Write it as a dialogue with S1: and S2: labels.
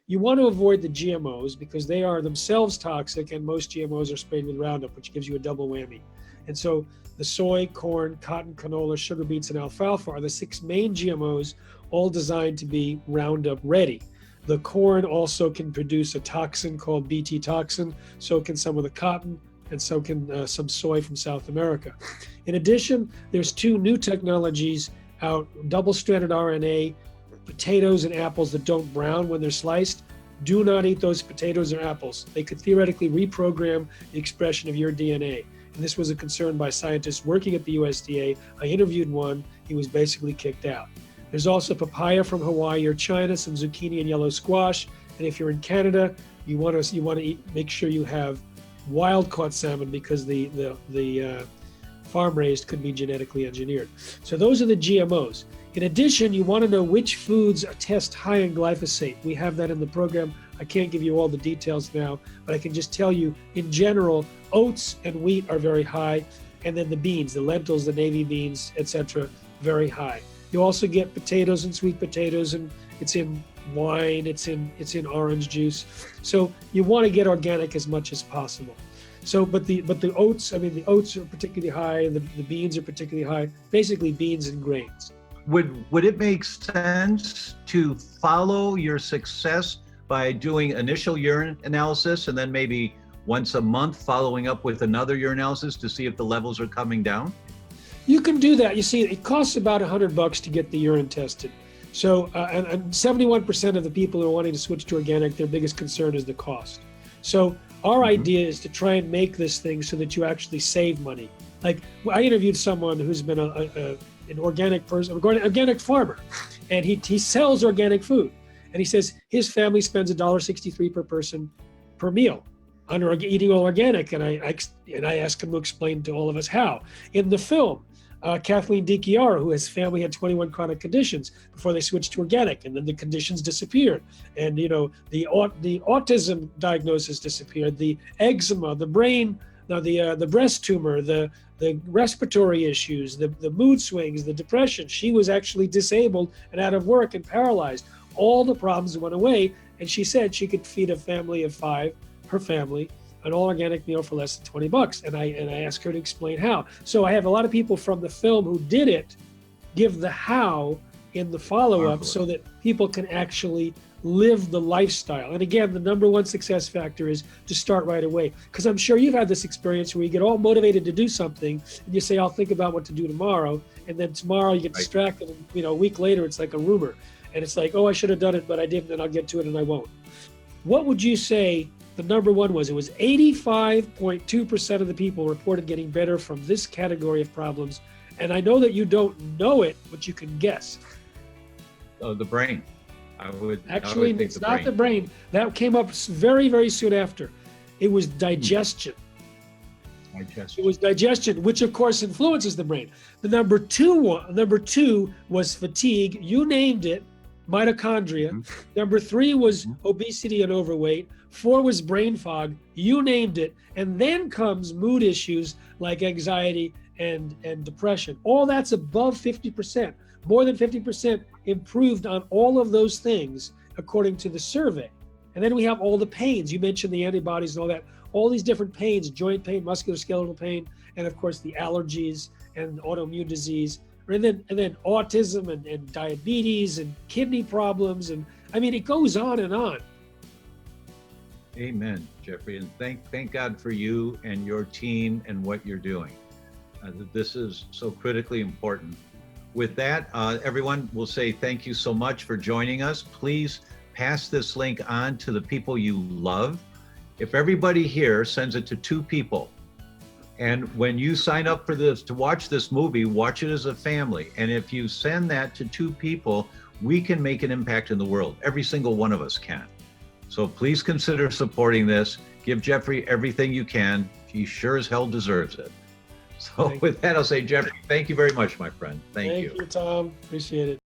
S1: You want to avoid the GMOs because they are themselves toxic, and most GMOs are sprayed with Roundup, which gives you a double whammy. And so the soy, corn, cotton, canola, sugar beets, and alfalfa are the 6 main GMOs, all designed to be Roundup ready. The corn also can produce a toxin called Bt toxin, so can some of the cotton, and so can some soy from South America. In addition, there's 2 new technologies out, double-stranded RNA, potatoes and apples that don't brown when they're sliced. Do not eat those potatoes or apples. They could theoretically reprogram the expression of your DNA. And this was a concern by scientists working at the USDA. I interviewed one. He was basically kicked out. There's also papaya from Hawaii or China, some zucchini and yellow squash. And if you're in Canada, you want to eat, make sure you have wild-caught salmon, because the farm-raised could be genetically engineered. So those are the GMOs. In addition, you want to know which foods test high in glyphosate. We have that in the program. I can't give you all the details now, but I can just tell you, in general, oats and wheat are very high, and then the beans, the lentils, the navy beans, etc., very high. You also get potatoes and sweet potatoes, and it's in wine, it's in orange juice. So you want to get organic as much as possible. So, but the oats, I mean, the oats are particularly high, and the beans are particularly high. Basically, beans and grains.
S2: Would it make sense to follow your success by doing initial urine analysis and then maybe once a month following up with another urine analysis to see if the levels are coming down?
S1: You can do that. You see, it costs about $100 to get the urine tested. So, and 71% of the people who are wanting to switch to organic, their biggest concern is the cost. So our idea is to try and make this thing so that you actually save money. Like, I interviewed someone who's been an organic person, organic farmer, and he sells organic food. And he says his family spends $1.63 per person per meal on eating all organic. And I asked him to explain to all of us how. In the film, Kathleen DiChiara, who his family had 21 chronic conditions before they switched to organic, and then the conditions disappeared. And the autism diagnosis disappeared, the eczema, the brain, the breast tumor, the respiratory issues, the mood swings, the depression. She was actually disabled and out of work and paralyzed. All the problems went away, and she said she could feed a family of 5, her family, an all organic meal for less than $20. And I asked her to explain how. So I have a lot of people from the film who did it give the how in the follow-up so that people can actually live the lifestyle. And again, the number one success factor is to start right away. Because I'm sure you've had this experience where you get all motivated to do something and you say, I'll think about what to do tomorrow. And then tomorrow you get distracted, and a week later it's like a rumor. And it's like, oh, I should have done it, but I didn't, and I'll get to it and I won't. What would you say the number one was? It was 85.2% of the people reported getting better from this category of problems. And I know that you don't know it, but you can guess.
S2: Oh, the brain.
S1: Actually, it's not the brain. That came up very, very soon after. It was digestion. It was digestion, which of course influences the brain. The number two was fatigue. You named it, mitochondria. Number 3 was obesity and overweight. 4 was brain fog. You named it. And then comes mood issues like anxiety and depression. All that's above 50%. More than 50% improved on all of those things according to the survey. And then we have all the pains. You mentioned the antibodies and all that. All these different pains, joint pain, musculoskeletal pain, and of course the allergies and autoimmune disease. And then autism and diabetes and kidney problems. And I mean, it goes on and on.
S2: Amen, Jeffrey. And thank God for you and your team and what you're doing. This is so critically important. With that, everyone will say thank you so much for joining us. Please pass this link on to the people you love. If everybody here sends it to 2 people, and when you sign up for this, to watch this movie, watch it as a family. And if you send that to 2 people, we can make an impact in the world. Every single one of us can. So please consider supporting this. Give Jeffrey everything you can. He sure as hell deserves it. So with that, I'll say, Jeffrey, thank you very much, my friend. Thank you.
S1: Thank you, Tom. Appreciate it.